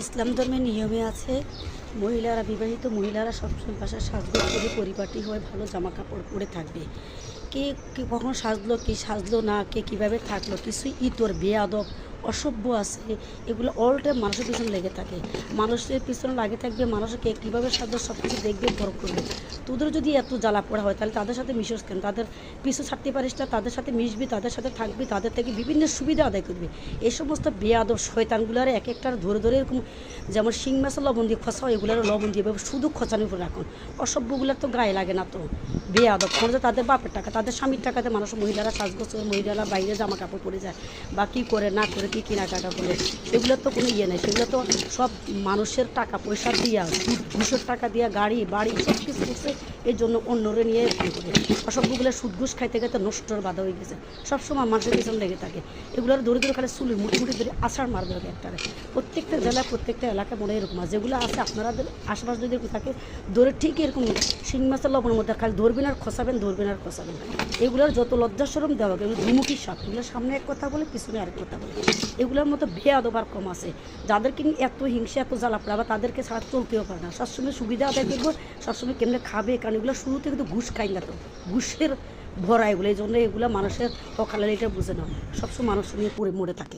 ইসলাম ধর্মের নিয়মে আছে মহিলারা, বিবাহিত মহিলারা সবসময় বাসায় সাজগোজ করে পরিপাটি হয়ে ভালো জামা কাপড় পরে থাকবে। কে কখন সাজলো, কে সাজলো না, কে কীভাবে থাকলো, কিছুই ইতর বেয়াদব অসভ্য আছে, এগুলো অল টাইম মানুষের পিছনে লেগে থাকে। মানুষের পিছনে লাগে থাকবে, মানুষকে কীভাবে সাজলো সব কিছু দেখবে, বড় করবে। তোদের যদি এত জ্বালা পড়া হয় তাহলে তাদের সাথে মিশোস কেন? তাদের পিছু ছাড়তে পারিস না, তাদের সাথে মিশবি, তাদের সাথে থাকবি, তাদের থেকে বিভিন্ন সুবিধা আদায় করবি। এই সমস্ত বেয়াদব শয়তানগুলার এক একটার ধরে ধরে এরকম যেমন শিং মাছের লবণ দিয়ে খসাও, এগুলোর লবণ দিয়ে শুধু খচানোর উপর রাখুন। অসভ্যগুলার তো গায়ে লাগে না তো, বেয়াদব খরচে তাদের বাপের টাকা, তাদের স্বামীর টাকাতে মানুষ, মহিলারা সাজগোজ, মহিলারা বাইরে জামা কাপড় পরে যায় বা কী করে না করে কী কেনাকাটা করে, সেগুলোর তো কোনো ইয়ে নেই। সেগুলো তো সব মানুষের টাকা পয়সা দিয়া, ঘুষের টাকা দিয়া গাড়ি বাড়ি সব কিছু করছে, এর জন্য অন্যরে নিয়ে করে অসভ্যগুলো সুদ ঘুষ খাইতে খাইতে নষ্টর বাধা হয়ে গেছে। সবসময় মানুষের পিছনে লেগে থাকে। এগুলোর দূরে দূরে খালি চুলি মুঠি ধরে আছাড় মারবে একটারে। প্রত্যেকটা জেলায় প্রত্যেকটা এলাকায় মনে এরকম আছে, যেগুলো আছে আপনাদের আশেপাশে যদি এরকম থাকে ধরে ঠিক এরকম শিং মাছের লবণের মধ্যে খালি ধরবেন আর খসাবেন, ধরবেন আর খসাবেন। এগুলোর যত লজ্জাসরম দেওয়া, এগুলো ধুমুকি সাপ, এগুলো সামনে এক কথা বলে পিছনে আরেক কথা বলে। এগুলোর মতো বেয়াদব আর কম আছে, যাদেরকে এত হিংসা এত জ্বালা পড়া বা তাদেরকে ছাড়া চলতেও পারে না। সবসময় সুবিধা আদায় করবো, সবসময় কেমনে খাবে, কারণ এগুলো শুরুতে কিন্তু ঘুষ খাই না, তো ঘুষের ভরা এগুলো। এই জন্য এগুলো মানুষের অকালে এটা বুঝে না, সবসময় মানুষ নিয়ে পড়ে মরে থাকে।